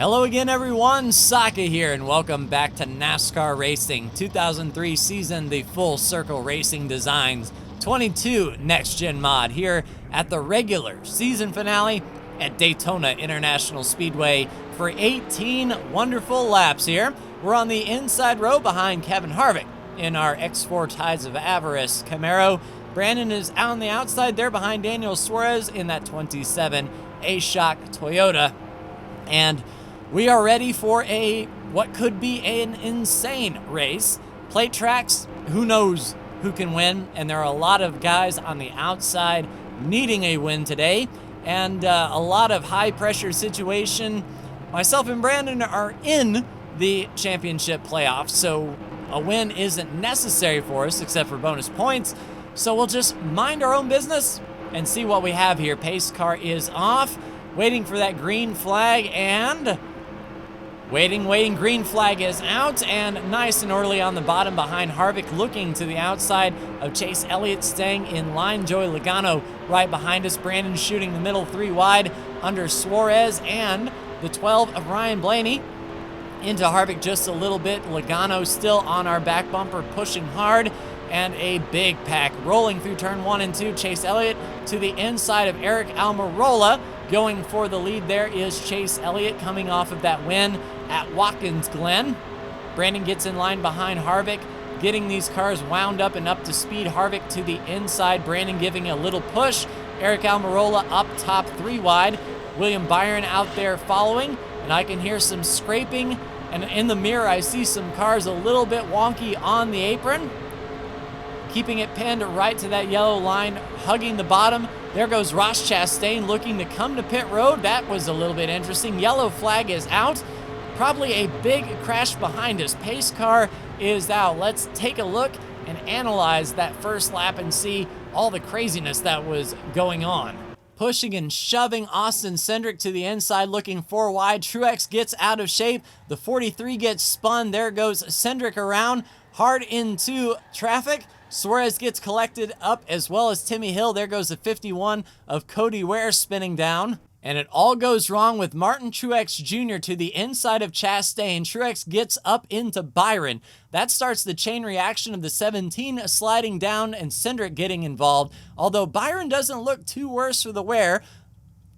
Hello again everyone, Saka here, and welcome back to NASCAR Racing 2003 season, the Full Circle Racing Designs 22 Next Gen mod here at the regular season finale at Daytona International Speedway for 18 wonderful laps here. We're on the inside row behind Kevin Harvick in our X4 Tides of Avarice Camaro. Brandon is out on the outside there behind Daniel Suarez in that 27 A-Shock Toyota. And we are ready for what could be an insane race. Plate tracks, who knows who can win, and there are a lot of guys on the outside needing a win today, and a lot of high pressure situation. Myself and Brandon are in the championship playoffs, so a win isn't necessary for us except for bonus points. So we'll just mind our own business and see what we have here. Pace car is off, waiting for that green flag, and waiting, green flag is out, and nice and early on the bottom behind Harvick, looking to the outside of Chase Elliott, staying in line. Joey Logano right behind us. Brandon shooting the middle 3 wide under Suarez, and the 12 of Ryan Blaney into Harvick just a little bit. Logano still on our back bumper, pushing hard, and a big pack rolling through turn 1 and 2. Chase Elliott to the inside of Eric Almirola. Going for the lead there is Chase Elliott, coming off of that win at Watkins Glen. Brandon gets in line behind Harvick, getting these cars wound up and up to speed. Harvick to the inside, Brandon giving a little push. Eric Almirola up top 3 wide. William Byron out there following, and I can hear some scraping, and in the mirror I see some cars a little bit wonky on the apron. Keeping it pinned right to that yellow line, hugging the bottom. There goes Ross Chastain looking to come to pit road. That was a little bit interesting. Yellow flag is out. Probably a big crash behind us. Pace car is out. Let's take a look and analyze that first lap and see all the craziness that was going on. Pushing and shoving Austin Cindric to the inside, looking 4 wide. Truex gets out of shape. The 43 gets spun. There goes Cindric around, hard into traffic. Suarez gets collected up, as well as Timmy Hill. There goes the 51 of Cody Ware spinning down. And it all goes wrong with Martin Truex Jr. to the inside of Chastain. Truex gets up into Byron. That starts the chain reaction of the 17 sliding down and Cindric getting involved. Although Byron doesn't look too worse for the wear.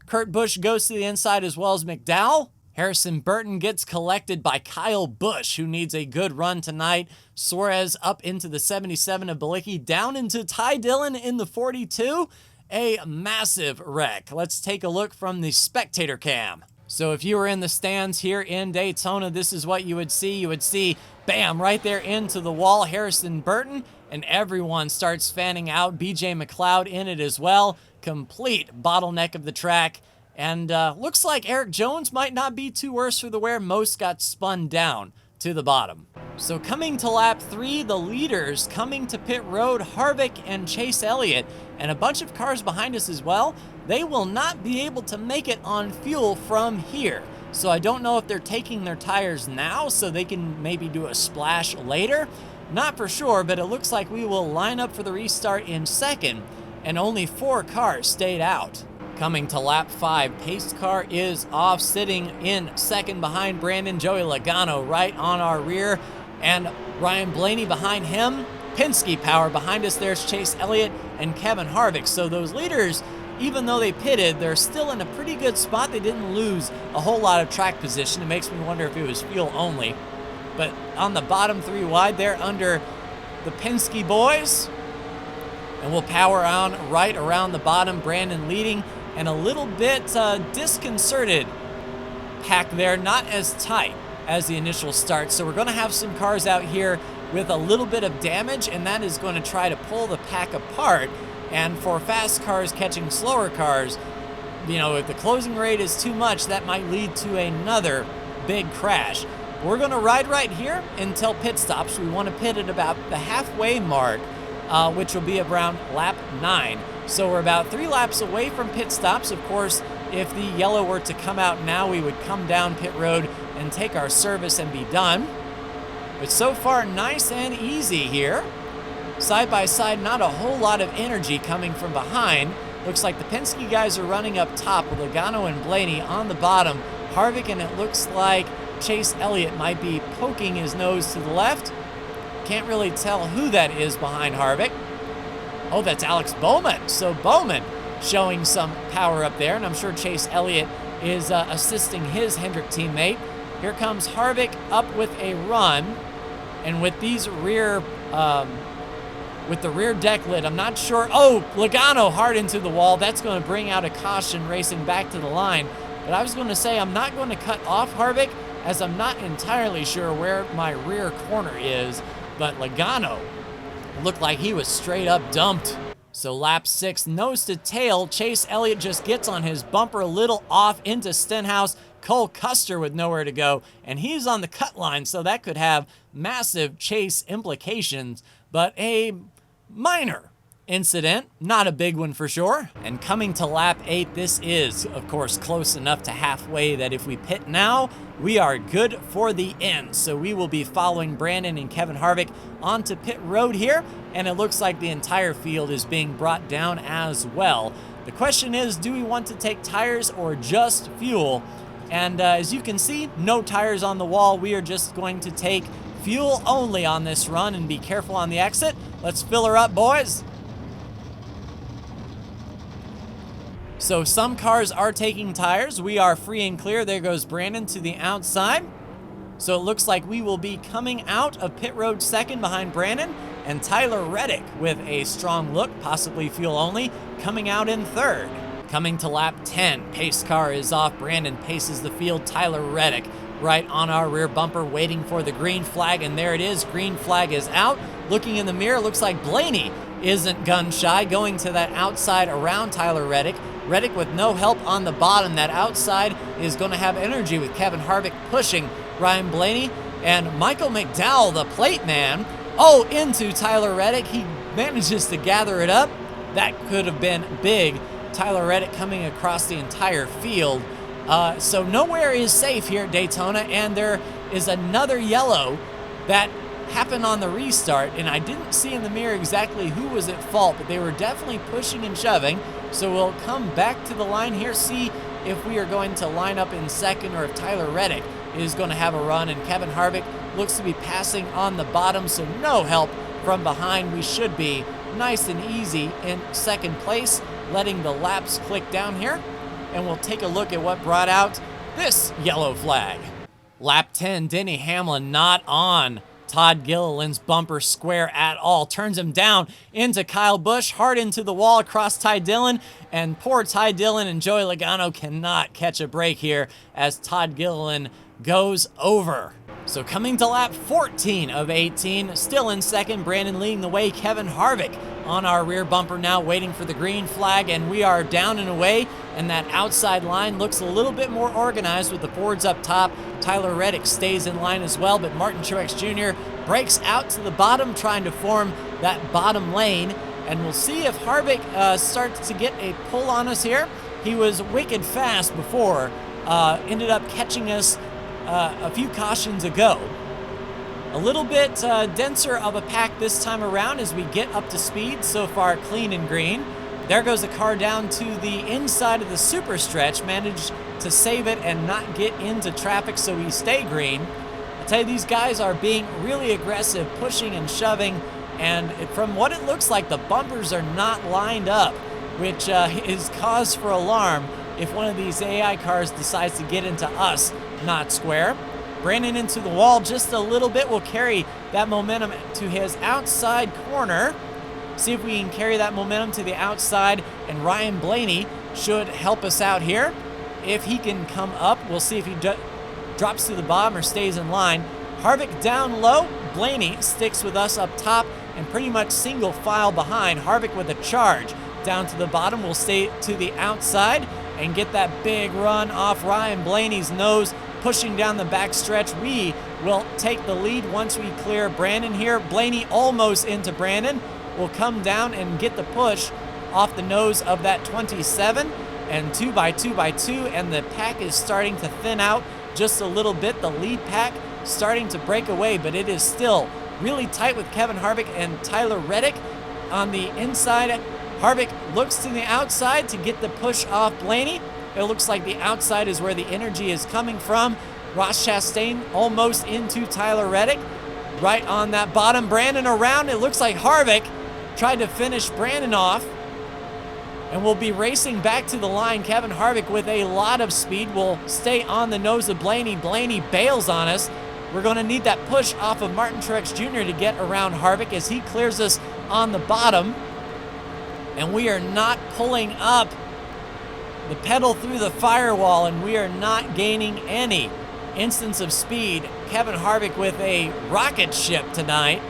Kurt Busch goes to the inside, as well as McDowell. Harrison Burton gets collected by Kyle Busch, who needs a good run tonight. Suarez up into the 77 of Bilicki, down into Ty Dillon in the 42. A massive wreck. Let's take a look from the spectator cam. So if you were in the stands here in Daytona, this is what you would see. You would see, bam, right there into the wall, Harrison Burton, and everyone starts fanning out. BJ MacLeod in it as well. Complete bottleneck of the track. And looks like Eric Jones might not be too worse for the wear. Most got spun down to the bottom. So coming to lap 3, the leaders coming to pit road, Harvick and Chase Elliott, and a bunch of cars behind us as well. They will not be able to make it on fuel from here. So I don't know if they're taking their tires now so they can maybe do a splash later. Not for sure, but it looks like we will line up for the restart in second, and only 4 cars stayed out. Coming to lap 5, pace car is off, sitting in second behind Brandon. Joey Logano right on our rear, and Ryan Blaney behind him. Penske power behind us. There's Chase Elliott and Kevin Harvick. So those leaders, even though they pitted, they're still in a pretty good spot. They didn't lose a whole lot of track position. It makes me wonder if it was fuel only. But on the bottom 3 wide there under the Penske boys, and we'll power on right around the bottom. Brandon leading, and a little bit disconcerted pack there, not as tight as the initial start. So we're going to have some cars out here with a little bit of damage, and that is going to try to pull the pack apart. And for fast cars catching slower cars, you know, if the closing rate is too much, that might lead to another big crash. We're going to ride right here until pit stops. We want to pit at about the halfway mark, which will be around lap 9. So we're about 3 laps away from pit stops. Of course, if the yellow were to come out now, we would come down pit road and take our service and be done. But so far, nice and easy here. Side by side, not a whole lot of energy coming from behind. Looks like the Penske guys are running up top with Logano and Blaney on the bottom. Harvick, and it looks like Chase Elliott might be poking his nose to the left. Can't really tell who that is behind Harvick. Oh, that's Alex Bowman. So Bowman showing some power up there, and I'm sure Chase Elliott is assisting his Hendrick teammate. Here comes Harvick up with a run, and with these rear, with the rear deck lid, I'm not sure. Oh, Logano hard into the wall. That's going to bring out a caution racing back to the line. But I was going to say I'm not going to cut off Harvick, as I'm not entirely sure where my rear corner is, but Logano looked like he was straight up dumped. So lap 6, nose to tail, Chase Elliott just gets on his bumper a little off into Stenhouse. Cole Custer with nowhere to go, and he's on the cut line, so that could have massive chase implications, but a minor incident, not a big one for sure. And coming to lap 8, this is, of course, close enough to halfway that if we pit now, we are good for the end. So we will be following Brandon and Kevin Harvick onto pit road here, and it looks like the entire field is being brought down as well. The question is, do we want to take tires or just fuel? And as you can see, no tires on the wall. We are just going to take fuel only on this run and be careful on the exit. Let's fill her up, boys. So some cars are taking tires. We are free and clear. There goes Brandon to the outside. So it looks like we will be coming out of pit road second behind Brandon, and Tyler Reddick with a strong look, possibly fuel only, coming out in third. Coming to lap 10, pace car is off. Brandon paces the field. Tyler Reddick right on our rear bumper, waiting for the green flag, and there it is. Green flag is out. Looking in the mirror, looks like Blaney isn't gun shy, going to that outside around Tyler Reddick. Reddick with no help on the bottom. That outside is going to have energy with Kevin Harvick pushing Ryan Blaney, and Michael McDowell, the plate man, into Tyler Reddick. He manages to gather it up. That could have been big. Tyler Reddick coming across the entire field. So nowhere is safe here at Daytona, and there is another yellow that happened on the restart, and I didn't see in the mirror exactly who was at fault, but they were definitely pushing and shoving. So we'll come back to the line here, see if we are going to line up in second or if Tyler Reddick is going to have a run, and Kevin Harvick looks to be passing on the bottom, so no help from behind. We should be nice and easy in second place, letting the laps click down here, and we'll take a look at what brought out this yellow flag. Lap 10, Denny Hamlin not on Todd Gilliland's bumper square at all. Turns him down into Kyle Busch, hard into the wall across Ty Dillon, and poor Ty Dillon and Joey Logano cannot catch a break here as Todd Gilliland goes over. So coming to lap 14 of 18, still in second, Brandon leading the way, Kevin Harvick on our rear bumper now, waiting for the green flag, and we are down and away, and that outside line looks a little bit more organized with the Fords up top. Tyler Reddick stays in line as well, but Martin Truex Jr. breaks out to the bottom, trying to form that bottom lane, and we'll see if Harvick starts to get a pull on us here. He was wicked fast before, ended up catching us a few cautions ago. A little bit denser of a pack this time around as we get up to speed. So far, clean and green. There goes the car down to the inside of the super stretch, managed to save it and not get into traffic, so we stay green. I tell you, these guys are being really aggressive, pushing and shoving, and from what it looks like, the bumpers are not lined up, which is cause for alarm if one of these AI cars decides to get into us not square. Brandon into the wall just a little bit. Will carry that momentum to his outside corner. See if we can carry that momentum to the outside, and Ryan Blaney should help us out here. If he can come up, we'll see if he drops to the bottom or stays in line. Harvick down low. Blaney sticks with us up top and pretty much single file behind. Harvick with a charge down to the bottom. We'll stay to the outside and get that big run off Ryan Blaney's nose, pushing down the back stretch. We will take the lead once we clear Brandon here. Blaney almost into Brandon. Will come down and get the push off the nose of that 27, and 2x2x2, and the pack is starting to thin out just a little bit. The lead pack starting to break away, but it is still really tight with Kevin Harvick and Tyler Reddick on the inside. Harvick looks to the outside to get the push off Blaney. It looks like the outside is where the energy is coming from. Ross Chastain almost into Tyler Reddick. Right on that bottom, Brandon around. It looks like Harvick tried to finish Brandon off. And we'll be racing back to the line. Kevin Harvick with a lot of speed will stay on the nose of Blaney. Blaney bails on us. We're going to need that push off of Martin Truex Jr. to get around Harvick as he clears us on the bottom. And we are not pulling up the pedal through the firewall, and we are not gaining any instance of speed. Kevin Harvick with a rocket ship tonight.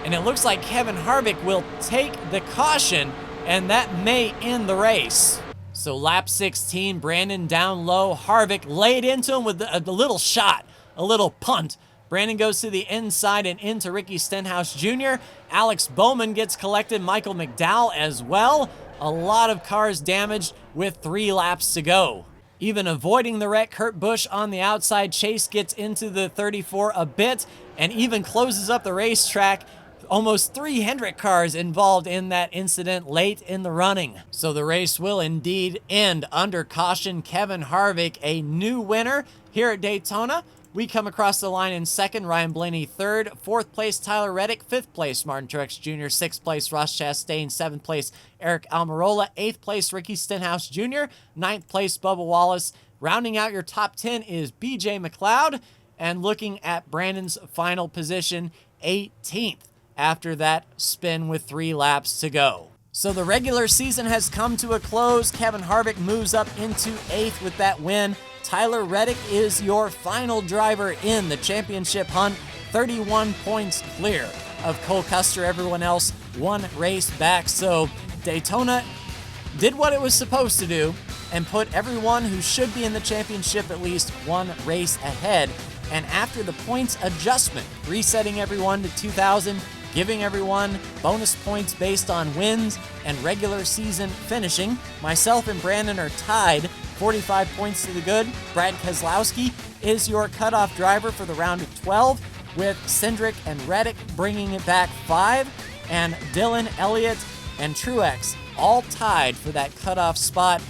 And it looks like Kevin Harvick will take the caution, and that may end the race. So lap 16, Brandon down low. Harvick laid into him with a little shot, a little punt. Brandon goes to the inside and into Ricky Stenhouse Jr. Alex Bowman gets collected. Michael McDowell as well. A lot of cars damaged with 3 laps to go. Even avoiding the wreck, Kurt Busch on the outside. Chase gets into the 34 a bit and even closes up the racetrack. Almost 3 Hendrick cars involved in that incident late in the running. So the race will indeed end under caution. Kevin Harvick, a new winner here at Daytona. We come across the line in second, Ryan Blaney third, 4th place Tyler Reddick, 5th place Martin Truex Jr., 6th place Ross Chastain, 7th place Eric Almirola, 8th place Ricky Stenhouse Jr., 9th place Bubba Wallace. Rounding out your top 10 is BJ MacLeod, and looking at Brandon's final position, 18th after that spin with 3 laps to go. So the regular season has come to a close. Kevin Harvick moves up into 8th with that win. Tyler Reddick is your final driver in the championship hunt, 31 points clear of Cole Custer. Everyone else 1 race back. So Daytona did what it was supposed to do and put everyone who should be in the championship at least 1 race ahead. And after the points adjustment, resetting everyone to 2,000, giving everyone bonus points based on wins and regular season finishing, myself and Brandon are tied 45 points to the good. Brad Keselowski is your cutoff driver for the round of 12, with Cindric and Reddick bringing it back 5, and Dylan, Elliott, and Truex all tied for that cutoff spot.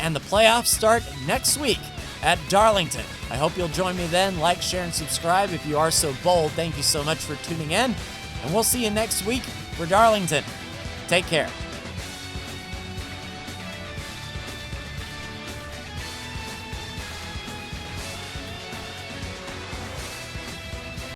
And the playoffs start next week at Darlington. I hope you'll join me then. Like, share, and subscribe if you are so bold. Thank you so much for tuning in, and we'll see you next week for Darlington. Take care.